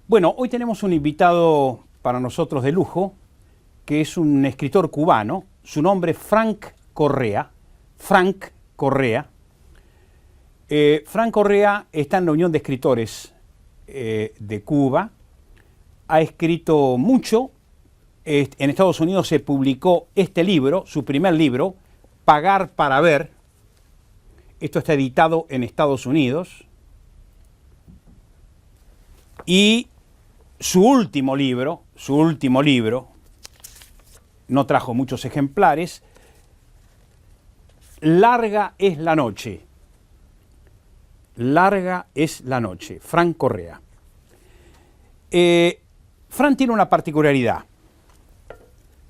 Bueno, hoy tenemos un invitado para nosotros de lujo, que es un escritor cubano. Su nombre es Frank Correa. Frank Correa. Frank Correa está en la Unión de Escritores de Cuba. Ha escrito mucho. En Estados Unidos se publicó este libro, su primer libro, Pagar para ver. Esto está editado en Estados Unidos. Y su último libro, no trajo muchos ejemplares, Larga es la noche. Larga es la noche, Frank Correa. Frank tiene una particularidad.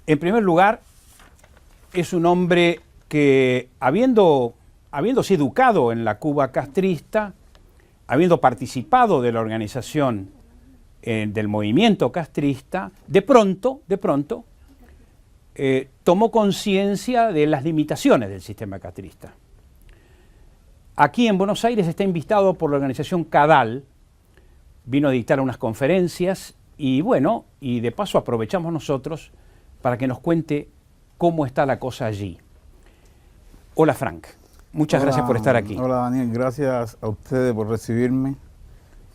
En primer lugar, es un hombre que, habiéndose educado en la Cuba castrista, habiendo participado de la organización del movimiento castrista, de pronto, tomó conciencia de las limitaciones del sistema castrista. Aquí en Buenos Aires está invitado por la organización CADAL, vino a dictar unas conferencias y bueno, y de paso aprovechamos nosotros para que nos cuente cómo está la cosa allí. Hola Frank, muchas gracias por estar aquí. Hola Daniel, gracias a ustedes por recibirme.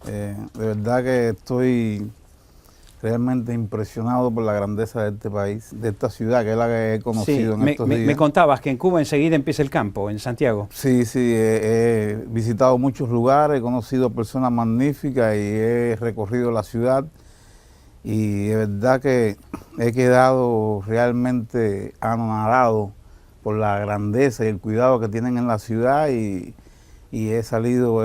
De verdad que estoy realmente impresionado por la grandeza de este país, de esta ciudad, que es la que he conocido en estos días. Me contabas que en Cuba enseguida empieza el campo, en Santiago. Sí, he visitado muchos lugares, he conocido personas magníficas y he recorrido la ciudad. Y de verdad que he quedado realmente anonadado por la grandeza y el cuidado que tienen en la ciudad y he salido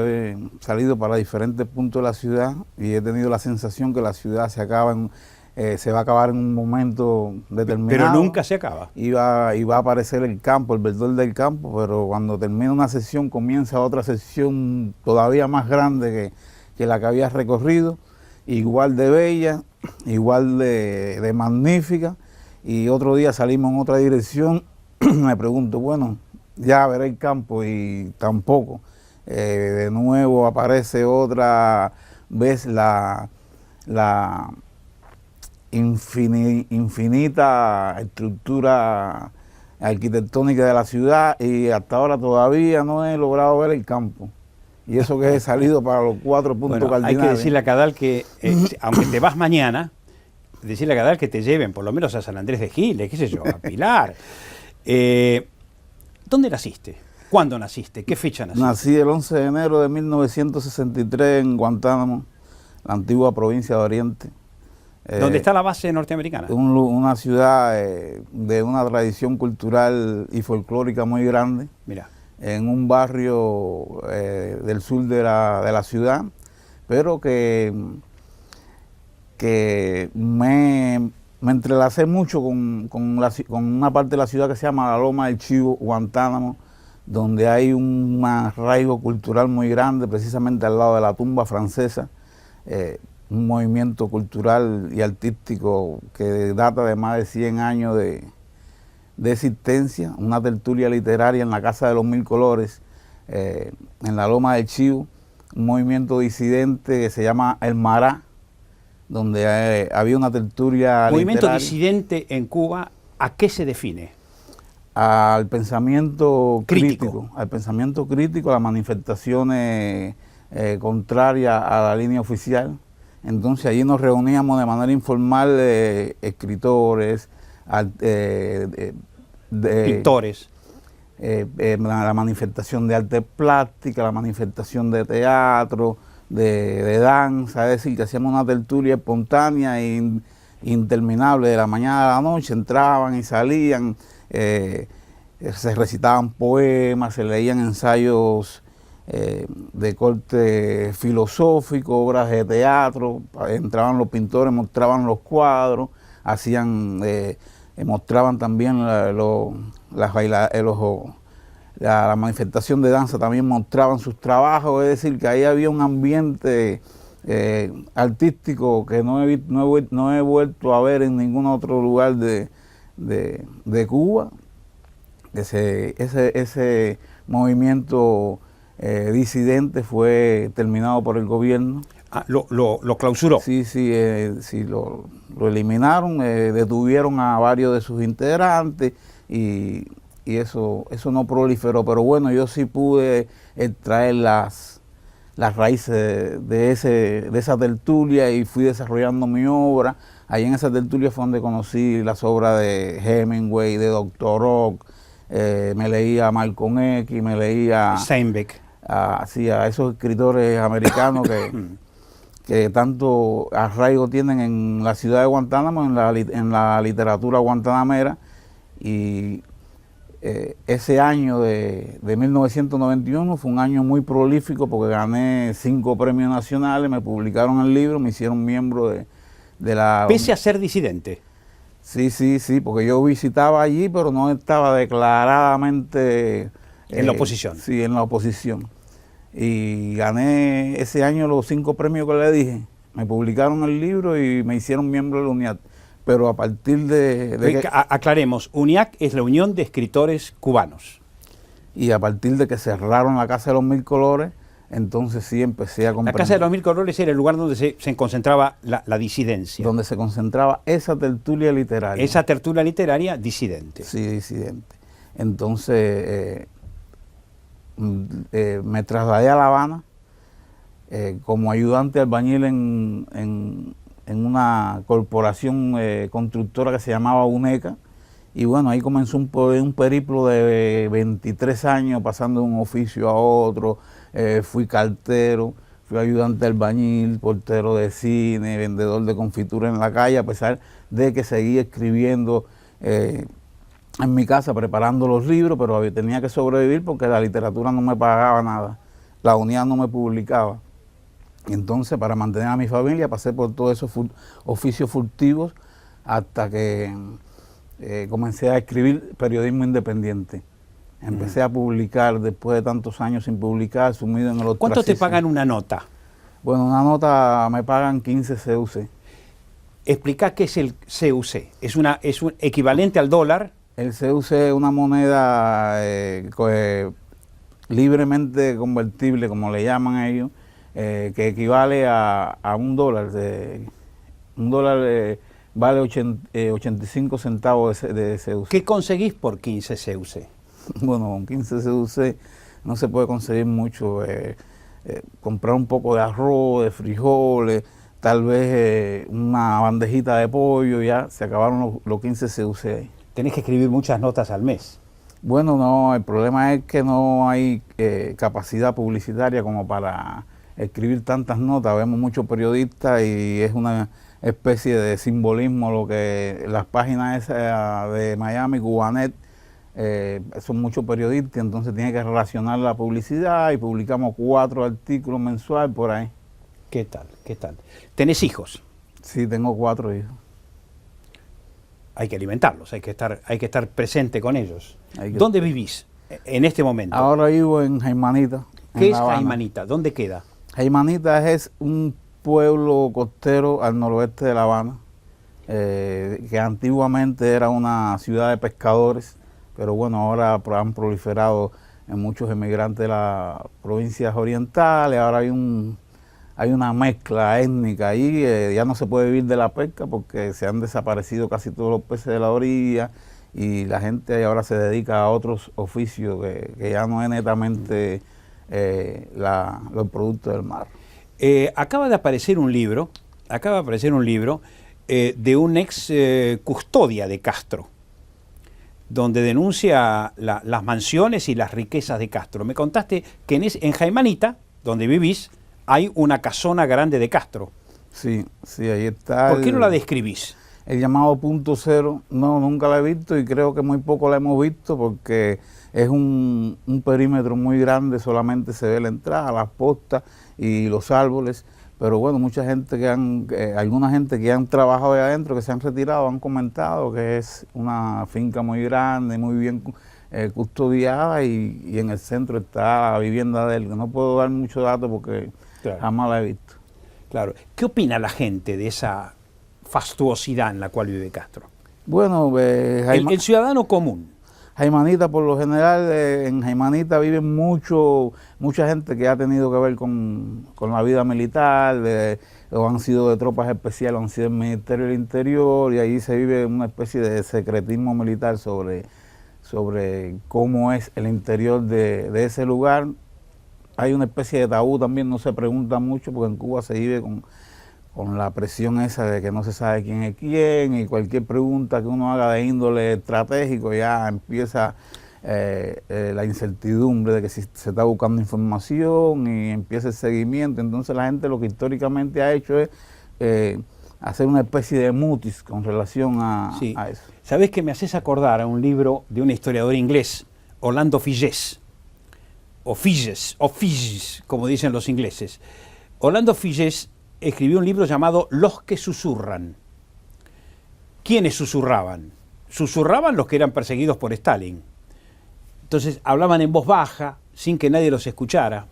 para diferentes puntos de la ciudad y he tenido la sensación que la ciudad se va a acabar en un momento determinado. Pero nunca se acaba. Y va a aparecer el campo, el verdor del campo, pero cuando termina una sesión comienza otra sesión todavía más grande que la que había recorrido, igual de bella, igual de magnífica, y otro día salimos en otra dirección. Me pregunto, bueno, ya veré el campo y tampoco. De nuevo aparece otra vez la infinita estructura arquitectónica de la ciudad y hasta ahora todavía no he logrado ver el campo. Y eso que he salido para los 4 puntos cardinales. Hay que decirle a Cadal que, aunque te vas mañana, decirle a Cadal que te lleven por lo menos a San Andrés de Giles, qué sé yo, a Pilar. ¿Dónde naciste? ¿Cuándo naciste? ¿Qué fecha naciste? Nací el 11 de enero de 1963 en Guantánamo, la antigua provincia de Oriente. ¿Dónde está la base norteamericana? Una ciudad de una tradición cultural y folclórica muy grande. Mira. En un barrio del sur de la ciudad, pero que me entrelacé mucho con una parte de la ciudad que se llama la Loma del Chivo, Guantánamo, donde hay un arraigo cultural muy grande, precisamente al lado de la tumba francesa, un movimiento cultural y artístico que data de más de 100 años de existencia, una tertulia literaria en la Casa de los Mil Colores, en la Loma del Chivo, un movimiento disidente que se llama El Mará, donde había una tertulia movimiento literaria. Disidente en Cuba, ¿a qué se define? Al pensamiento crítico, al pensamiento crítico, a las manifestaciones contrarias a la línea oficial. Entonces allí nos reuníamos de manera informal escritores, pintores, la manifestación de arte plástica, la manifestación de teatro, de danza, es decir, que hacíamos una tertulia espontánea e interminable de la mañana a la noche, entraban y salían, se recitaban poemas, se leían ensayos de corte filosófico, obras de teatro, entraban los pintores, mostraban los cuadros, mostraban también la manifestación de danza, también mostraban sus trabajos, es decir, que ahí había un ambiente artístico que no he vuelto a ver en ningún otro lugar de Cuba. Ese movimiento disidente fue terminado por el gobierno. Ah, lo clausuró. Sí, sí, lo eliminaron, detuvieron a varios de sus integrantes y eso no proliferó. Pero bueno, yo sí pude extraer las raíces de esa tertulia y fui desarrollando mi obra. Ahí en esa tertulia fue donde conocí las obras de Hemingway, de Dr. Rock, me leía a Malcolm X, me leía Steinbeck. a esos escritores americanos que tanto arraigo tienen en la ciudad de Guantánamo, en la literatura guantanamera. Y ese año de 1991 fue un año muy prolífico porque gané 5 premios nacionales, me publicaron el libro, me hicieron miembro de la... Pese a ser disidente. Sí, porque yo visitaba allí, pero no estaba declaradamente... En la oposición. Sí, en la oposición. Y gané ese año los 5 premios que le dije. Me publicaron el libro y me hicieron miembro de la UNIAC. Pero a partir Aclaremos, UNIAC es la Unión de Escritores Cubanos. Y a partir de que cerraron la Casa de los Mil Colores, entonces sí empecé a comprender. La Casa de los Mil Colores era el lugar donde se concentraba la disidencia. Donde se concentraba esa tertulia literaria. Esa tertulia literaria disidente. Sí, disidente. Entonces me trasladé a La Habana como ayudante albañil en una corporación constructora que se llamaba UNECA. Y bueno, ahí comenzó un periplo de 23 años pasando de un oficio a otro. Fui cartero, fui ayudante albañil, portero de cine, vendedor de confitura en la calle, a pesar de que seguía escribiendo en mi casa, preparando los libros, pero tenía que sobrevivir porque la literatura no me pagaba nada, la UNIAC no me publicaba. Entonces, para mantener a mi familia, pasé por todos esos oficios furtivos hasta que comencé a escribir periodismo independiente. Empecé a publicar después de tantos años sin publicar, sumido en el ostracismo. ¿Cuánto te pagan una nota? Bueno, una nota me pagan 15 CUC. Explica qué es el CUC. ¿Es un equivalente al dólar? El CUC es una moneda libremente convertible, como le llaman ellos, que equivale a $1. $1 vale 85 centavos de CUC. ¿Qué conseguís por 15 CUC? Bueno, con 15 CUC no se puede conseguir mucho. Comprar un poco de arroz, de frijoles, tal vez una bandejita de pollo, ya se acabaron los 15 CUC ahí. Tenés que escribir muchas notas al mes. Bueno, no, el problema es que no hay capacidad publicitaria como para escribir tantas notas. Vemos muchos periodistas y es una especie de simbolismo lo que las páginas esas de Miami, Cubanet, son muchos periodistas, entonces tiene que relacionar la publicidad y publicamos 4 artículos mensuales por ahí. ¿Qué tal? ¿Qué tal? ¿Tenés hijos? Sí, tengo 4 hijos. Hay que alimentarlos, hay que estar presente con ellos. ¿Dónde vivís en este momento? Ahora vivo en Jaimanita. ¿Qué es Jaimanita? ¿Dónde queda? Jaimanita es un pueblo costero al noroeste de La Habana, que antiguamente era una ciudad de pescadores, pero bueno, ahora han proliferado en muchos emigrantes de las provincias orientales. Ahora hay una mezcla étnica ahí, ya no se puede vivir de la pesca porque se han desaparecido casi todos los peces de la orilla y la gente ahora se dedica a otros oficios que ya no es netamente los productos del mar. Acaba de aparecer un libro de un ex custodia de Castro, donde denuncia las mansiones y las riquezas de Castro. Me contaste que en Jaimanita, donde vivís, hay una casona grande de Castro. Sí, ahí está. ¿Por qué no la describís? El llamado Punto Cero, no, nunca la he visto y creo que muy poco la hemos visto porque es un perímetro muy grande, solamente se ve la entrada, las postas y los árboles. Pero bueno, mucha gente alguna gente que han trabajado ahí adentro, que se han retirado, han comentado que es una finca muy grande, muy bien custodiada y en el centro está la vivienda de él. No puedo dar muchos datos porque jamás la he visto. Claro. ¿Qué opina la gente de esa fastuosidad en la cual vive Castro? Bueno, el ciudadano común. Jaimanita, por lo general, en Jaimanita viven mucha gente que ha tenido que ver con la vida militar, o han sido de tropas especiales, o han sido del Ministerio del Interior, y ahí se vive una especie de secretismo militar sobre cómo es el interior de ese lugar. Hay una especie de tabú también, no se pregunta mucho, porque en Cuba se vive con la presión esa de que no se sabe quién es quién, y cualquier pregunta que uno haga de índole estratégico ya empieza la incertidumbre de que si se está buscando información y empieza el seguimiento. Entonces la gente lo que históricamente ha hecho es hacer una especie de mutis con relación a eso. ¿Sabés que me haces acordar a un libro de un historiador inglés, Orlando Figes, o Figes, como dicen los ingleses? Orlando Figes escribió un libro llamado Los que susurran. ¿Quiénes susurraban? Susurraban los que eran perseguidos por Stalin. Entonces hablaban en voz baja, sin que nadie los escuchara.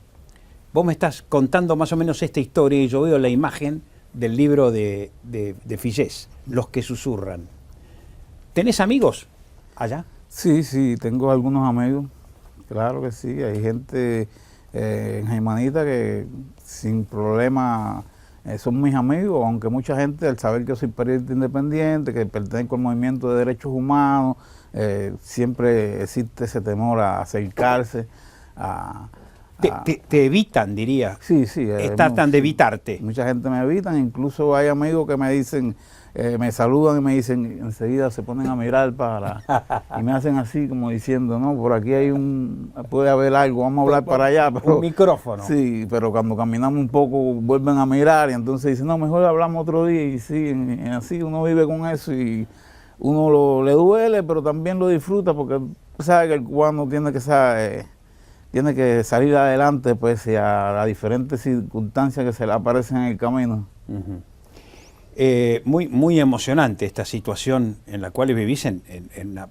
Vos me estás contando más o menos esta historia y yo veo la imagen del libro de Figes, Los que susurran. ¿Tenés amigos allá? Sí, tengo algunos amigos, claro que sí. Hay gente en Jaimanita que sin problema son mis amigos, aunque mucha gente, al saber que yo soy periodista independiente, que pertenezco al movimiento de derechos humanos, siempre existe ese temor a acercarse, Te evitan, diría. Sí. Tratan de evitarte. Mucha gente me evitan, incluso hay amigos que me dicen, me saludan y me dicen, enseguida se ponen a mirar y me hacen así como diciendo, no, por aquí puede haber algo, vamos a hablar para allá. Pero, un micrófono. Sí, pero cuando caminamos un poco vuelven a mirar y entonces dicen, no, mejor hablamos otro día. Y sí, así uno vive con eso y uno le duele, pero también lo disfruta porque sabe que el cubano tiene que salir adelante pese a las diferentes circunstancias que se le aparecen en el camino. Muy emocionante esta situación en la cual vivís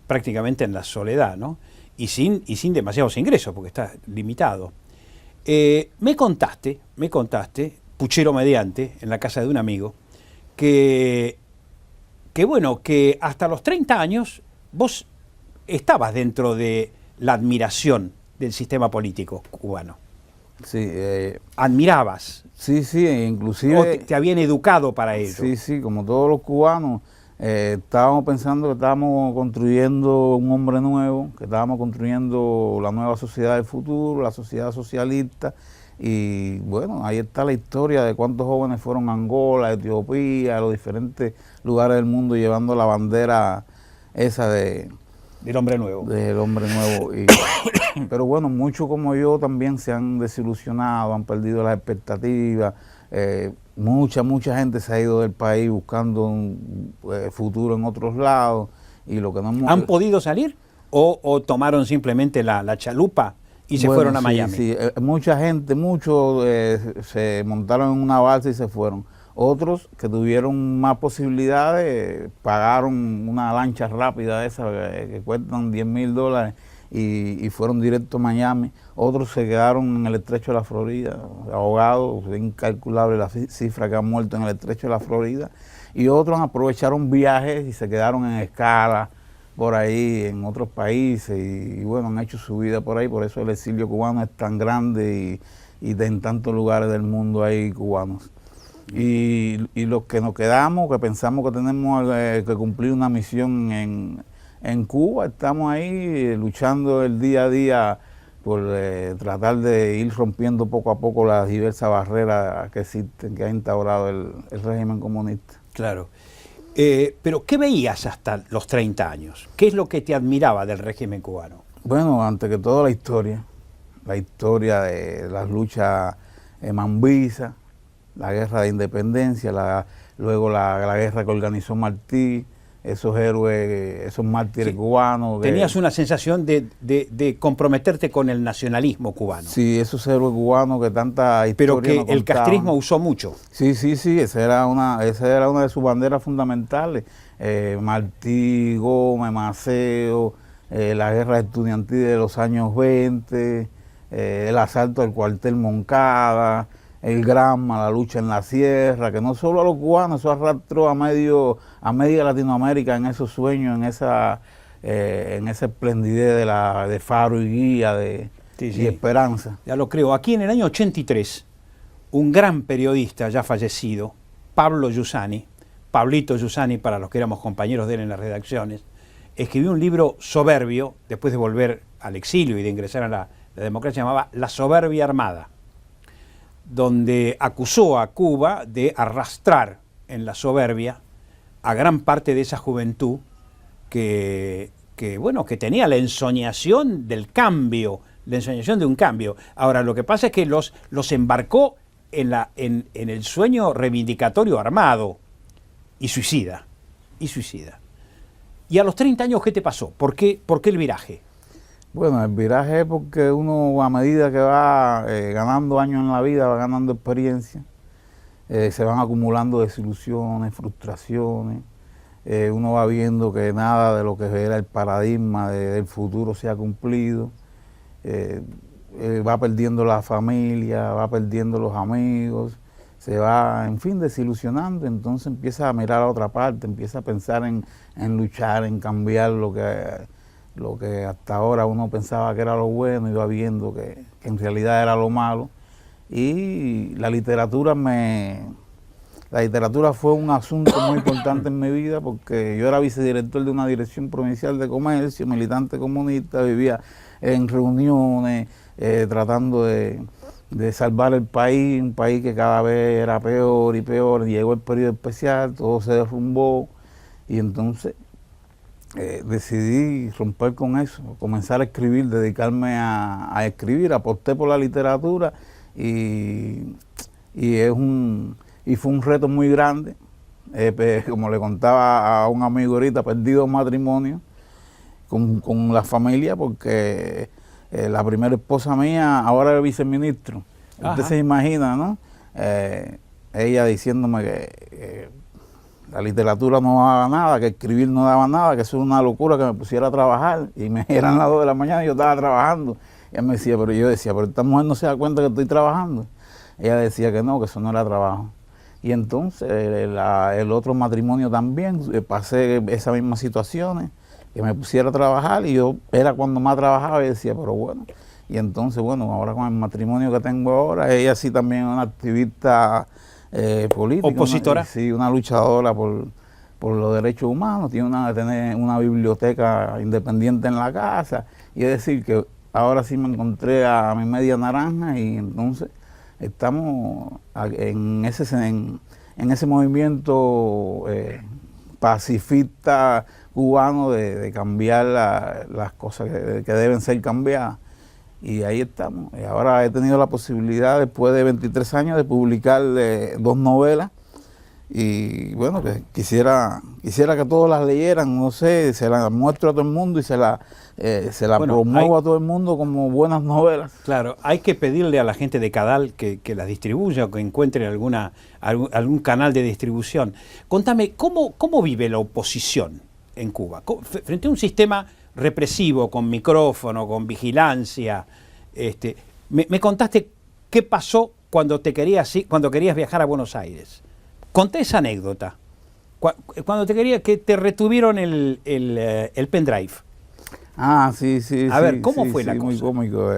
prácticamente en la soledad, ¿no? Y sin demasiados ingresos, porque estás limitado. Me contaste, puchero mediante, en la casa de un amigo, que hasta los 30 años vos estabas dentro de la admiración del sistema político cubano. Sí. ¿Admirabas? Sí, inclusive... ¿O te habían educado para ello? Sí, como todos los cubanos, estábamos pensando que estábamos construyendo un hombre nuevo, que estábamos construyendo la nueva sociedad del futuro, la sociedad socialista, y bueno, ahí está la historia de cuántos jóvenes fueron a Angola, a Etiopía, a los diferentes lugares del mundo llevando la bandera esa del hombre nuevo. Del hombre nuevo. Pero bueno, muchos como yo también se han desilusionado, han perdido las expectativas. Mucha gente se ha ido del país buscando un futuro en otros lados. Y lo que no hemos... ¿Han podido salir o tomaron simplemente la chalupa y se fueron a Miami? Sí, mucha gente, muchos se montaron en una balsa y se fueron. Otros que tuvieron más posibilidades pagaron una lancha rápida esa que cuestan $10,000 y fueron directo a Miami. Otros se quedaron en el estrecho de la Florida, ahogados, es incalculable la cifra que han muerto en el estrecho de la Florida. Y otros aprovecharon viajes y se quedaron en escala por ahí en otros países y bueno, han hecho su vida por ahí. Por eso el exilio cubano es tan grande y en tantos lugares del mundo hay cubanos. Y los que nos quedamos, que pensamos que tenemos que cumplir una misión en Cuba, estamos ahí luchando el día a día por tratar de ir rompiendo poco a poco las diversas barreras que existen, que ha instaurado el régimen comunista. Claro. Pero ¿qué veías hasta los 30 años? ¿Qué es lo que te admiraba del régimen cubano? Bueno, antes que todo la historia de las luchas mambisas, la guerra de independencia, luego la guerra que organizó Martí, esos héroes, esos mártires cubanos. Tenías una sensación de comprometerte con el nacionalismo cubano. Sí, esos héroes cubanos que tanta historia pero que nos el contaban. castrismo usó mucho. Sí, esa era una de sus banderas fundamentales. Martí, Gómez, Maceo, la guerra estudiantil de los años 20, el asalto al cuartel Moncada, el Granma, la lucha en la sierra, que no solo a los cubanos, eso arrastró a media Latinoamérica en esos sueños, en esa esplendidez de faro y guía, y esperanza. Ya lo creo. Aquí en el año 83, un gran periodista ya fallecido, Pablo Giussani, Pablito Giussani para los que éramos compañeros de él en las redacciones, escribió un libro soberbio, después de volver al exilio y de ingresar a la democracia, llamaba La soberbia armada, donde acusó a Cuba de arrastrar en la soberbia a gran parte de esa juventud que tenía la ensoñación del cambio, la ensoñación de un cambio. Ahora, lo que pasa es que los embarcó en el sueño reivindicatorio armado y suicida. Y a los 30 años, ¿qué te pasó? ¿Por qué el viraje? Bueno, el viraje es porque uno, a medida que va ganando años en la vida, va ganando experiencia, se van acumulando desilusiones, frustraciones, uno va viendo que nada de lo que era el paradigma del futuro se ha cumplido, va perdiendo la familia, va perdiendo los amigos, se va, en fin, desilusionando. Entonces empieza a mirar a otra parte, empieza a pensar en luchar, en cambiar lo que hasta ahora uno pensaba que era lo bueno y va viendo que en realidad era lo malo. Y la literatura fue un asunto muy importante en mi vida, porque yo era vicedirector de una dirección provincial de comercio, militante comunista, vivía en reuniones, tratando de salvar el país, un país que cada vez era peor y peor. Llegó el periodo especial, todo se derrumbó, y entonces decidí romper con eso, comenzar a escribir, dedicarme a escribir. Aposté por la literatura y fue un reto muy grande. Como le contaba a un amigo ahorita, perdí 2 matrimonios con la familia, porque la primera esposa mía ahora es viceministro. Ajá. Usted se imagina, ¿no? Ella diciéndome que la literatura no daba nada, que escribir no daba nada, que eso era una locura, que me pusiera a trabajar. Y me eran las 2 de la mañana y yo estaba trabajando. Y ella me decía, pero yo decía, pero esta mujer no se da cuenta que estoy trabajando. Ella decía que no, que eso no era trabajo. Y entonces el otro matrimonio también, pasé esas mismas situaciones, que me pusiera a trabajar, y yo era cuando más trabajaba y decía, pero bueno. Y entonces, bueno, ahora con el matrimonio que tengo ahora, ella sí también es una activista política. ¿Opositora? Sí, una luchadora por los derechos humanos, tiene una biblioteca independiente en la casa. Y es decir, que ahora sí me encontré a mi media naranja, y entonces estamos en ese movimiento pacifista cubano de cambiar las cosas que deben ser cambiadas. Y ahí estamos. Y ahora he tenido la posibilidad, después de 23 años, de publicar 2 novelas. Y bueno, que quisiera que todos las leyeran, no sé, se las muestro a todo el mundo y se la promuevo a todo el mundo como buenas novelas. Claro, hay que pedirle a la gente de Cadal que las distribuya, o que encuentren algún canal de distribución. Contame, ¿cómo vive la oposición en Cuba? Frente a un sistema represivo, con micrófono, con vigilancia. Me contaste qué pasó cuando querías viajar a Buenos Aires. Conté esa anécdota. Cuando que te retuvieron el pendrive. Ah, sí. A ver, ¿cómo fue la cosa? Muy cómico.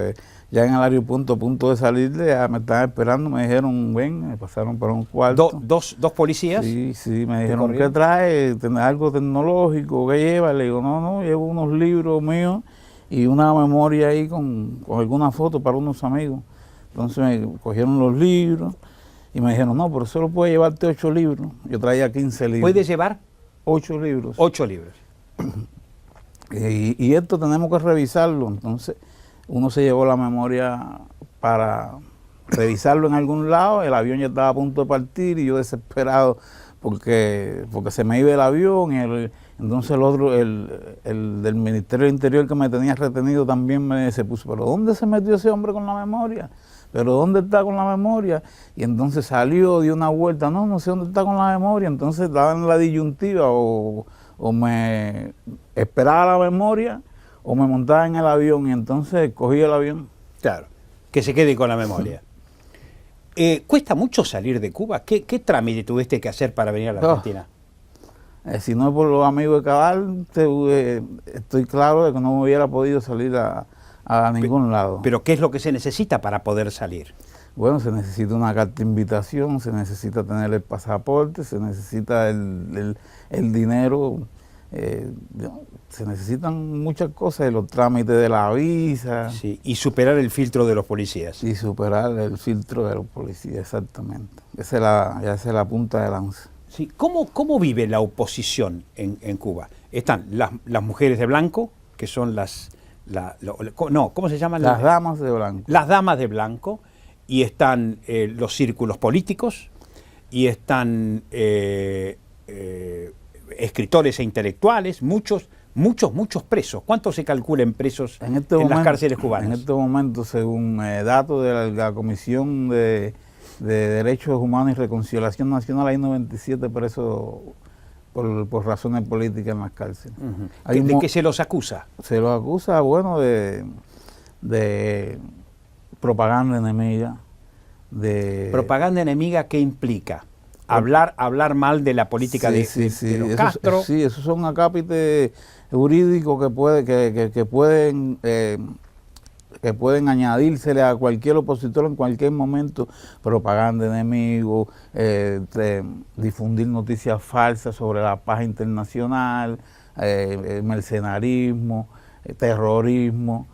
Ya en el aeropuerto, a punto de salir, ya me estaban esperando, me dijeron, ven, me pasaron por un cuarto. ¿Dos policías? Sí, me dijeron, ¿qué trae? ¿Algo tecnológico? ¿Qué lleva? Le digo, no, llevo unos libros míos y una memoria ahí con alguna foto para unos amigos. Entonces me cogieron los libros y me dijeron, no, pero solo puedes llevarte 8 libros. Yo traía 15 libros. ¿Puedes llevar? 8 libros. 8 libros. Y esto tenemos que revisarlo. Entonces uno se llevó la memoria para revisarlo en algún lado. El avión ya estaba a punto de partir y yo desesperado porque se me iba el avión. Entonces el otro, el del Ministerio del Interior, que me tenía retenido, también se puso, ¿pero dónde se metió ese hombre con la memoria? ¿Pero dónde está con la memoria? Y entonces salió, dio una vuelta, no sé dónde está con la memoria. Entonces estaba en la disyuntiva, o me esperaba la memoria o me montaba en el avión, y entonces cogí el avión. Claro, que se quede con la memoria. ¿Cuesta mucho salir de Cuba? ¿Qué trámite tuviste que hacer para venir a la Argentina? Si no es por los amigos de Cabal, estoy claro de que no hubiera podido salir a ningún lado. Pero ¿qué es lo que se necesita para poder salir? Bueno, se necesita una carta de invitación, se necesita tener el pasaporte, se necesita el dinero, se necesitan muchas cosas, los trámites de la visa. Sí, y superar el filtro de los policías. Y superar el filtro de los policías, exactamente. Esa es la punta de lanza. Sí. ¿Cómo vive la oposición en Cuba? Están las mujeres de blanco, que son ¿cómo se llaman? Las damas de blanco. Las damas de blanco, y están los círculos políticos, y están escritores e intelectuales, muchos presos. ¿Cuántos se calculan presos en las cárceles cubanas? En este momento, según datos de la Comisión de Derechos Humanos y Reconciliación Nacional, hay 97 presos por razones políticas en las cárceles. ¿De qué se los acusa? Se los acusa, bueno, de propaganda enemiga. ¿Propaganda enemiga qué implica? Hablar mal de la política de los Castro. Sí, esos son acápites jurídicos que pueden añadírsele a cualquier opositor en cualquier momento: propaganda enemigo, difundir noticias falsas sobre la paz internacional, mercenarismo, terrorismo.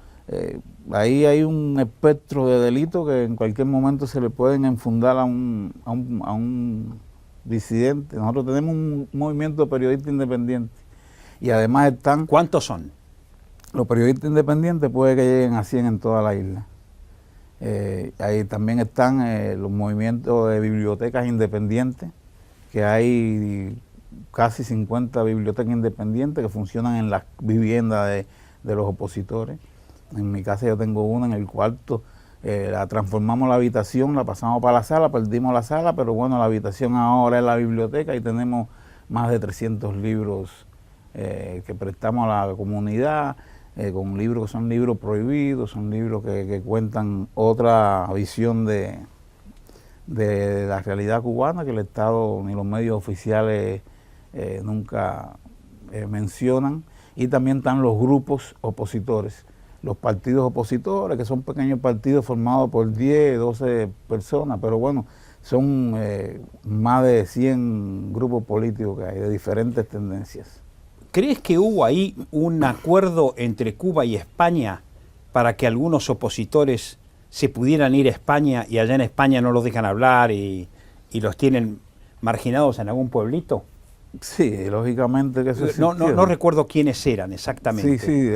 Ahí hay un espectro de delitos que en cualquier momento se le pueden enfundar a un disidente. Nosotros tenemos un movimiento de periodistas independientes y además están... ¿Cuántos son? Los periodistas independientes puede que lleguen a 100 en toda la isla. Ahí también están los movimientos de bibliotecas independientes, que hay casi 50 bibliotecas independientes que funcionan en las viviendas de los opositores. En mi casa yo tengo una en el cuarto, la transformamos la habitación, la pasamos para la sala, perdimos la sala, pero bueno, la habitación ahora es la biblioteca y tenemos más de 300 libros que prestamos a la comunidad, con libros que son libros prohibidos, son libros que cuentan otra visión de la realidad cubana que el Estado ni los medios oficiales nunca mencionan. Y también están los grupos opositores, los partidos opositores, que son pequeños partidos formados por 10, 12 personas, pero bueno, son más de 100 grupos políticos que hay de diferentes tendencias. ¿Crees que hubo ahí un acuerdo entre Cuba y España para que algunos opositores se pudieran ir a España y allá en España no los dejan hablar y los tienen marginados en algún pueblito? Sí, lógicamente que eso existió. No recuerdo quiénes eran exactamente. Sí,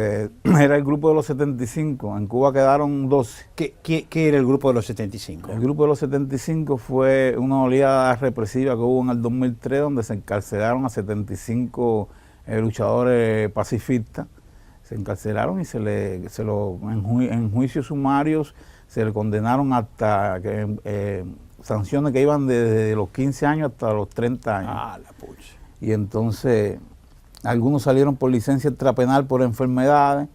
era el grupo de los 75. En Cuba quedaron 12. ¿Qué era el grupo de los 75? El grupo de los 75 fue una oleada represiva que hubo en el 2003, donde se encarcelaron a 75 luchadores pacifistas. Se encarcelaron y en juicios sumarios se le condenaron hasta sanciones que iban desde los 15 años hasta los 30 años. Ah, la pucha. Y entonces algunos salieron por licencia extrapenal por enfermedades,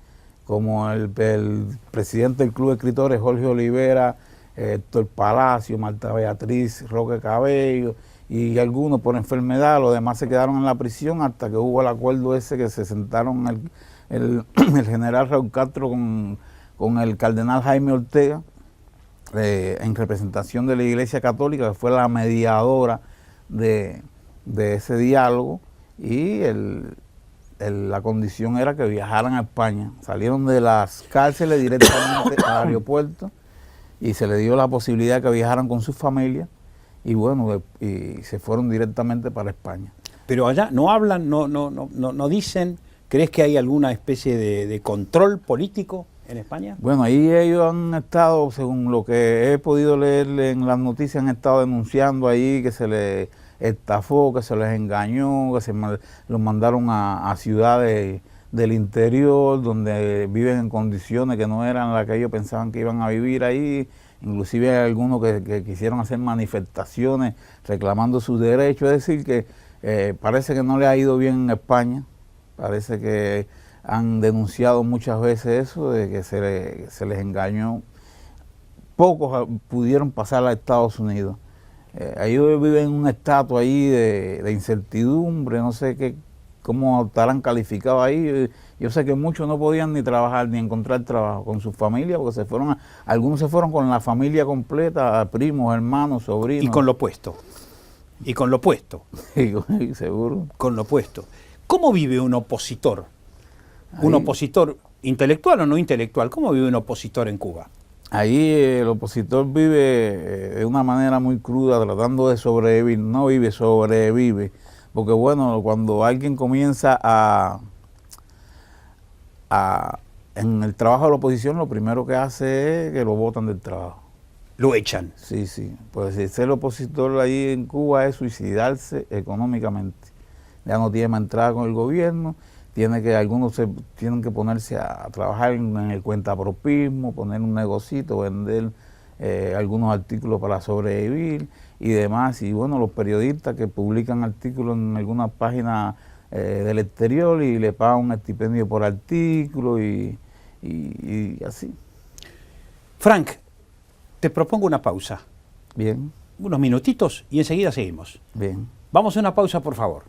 como el presidente del Club de Escritores, Jorge Olivera, Héctor Palacio, Marta Beatriz, Roque Cabello, y algunos por enfermedad. Los demás se quedaron en la prisión hasta que hubo el acuerdo ese que se sentaron el general Raúl Castro con el cardenal Jaime Ortega, en representación de la Iglesia Católica, que fue la mediadora de ese diálogo, y la condición era que viajaran a España. Salieron de las cárceles directamente al aeropuerto y se les dio la posibilidad de que viajaran con sus familias, y bueno, y se fueron directamente para España. Pero allá no hablan, no dicen. ¿Crees que hay alguna especie de control político en España? Bueno, ahí ellos han estado, según lo que he podido leer en las noticias, han estado denunciando ahí que se les estafó, que se les engañó, que los mandaron a ciudades del interior donde viven en condiciones que no eran las que ellos pensaban que iban a vivir ahí. Inclusive hay algunos que quisieron hacer manifestaciones reclamando sus derechos. Es decir, que parece que no le ha ido bien en España. Parece que han denunciado muchas veces eso, de que se les engañó. Pocos pudieron pasar a Estados Unidos. Ahí viven en un estatus ahí de incertidumbre, no sé qué, cómo estarán calificados ahí. Yo sé que muchos no podían ni trabajar, ni encontrar trabajo con su familia, porque se fueron, algunos se fueron con la familia completa, primos, hermanos, sobrinos. Y con lo opuesto. Y con lo opuesto. Y seguro. Con lo opuesto. ¿Cómo vive un opositor? Un opositor intelectual o no intelectual. ¿Cómo vive un opositor en Cuba? Ahí el opositor vive de una manera muy cruda, tratando de sobrevivir. No vive, sobrevive. Porque bueno, cuando alguien comienza en el trabajo de la oposición, lo primero que hace es que lo botan del trabajo. Lo echan. Sí, sí. Pues ser opositor ahí en Cuba es suicidarse económicamente. Ya no tiene más entrada con el gobierno. Algunos tienen que ponerse a trabajar en el cuentapropismo, poner un negocito, vender algunos artículos para sobrevivir y demás. Y bueno, los periodistas que publican artículos en algunas páginas del exterior y le pagan un estipendio por artículo y así. Frank, te propongo una pausa. Bien, Unos minutitos y enseguida seguimos. bien. Vamos a una pausa, por favor.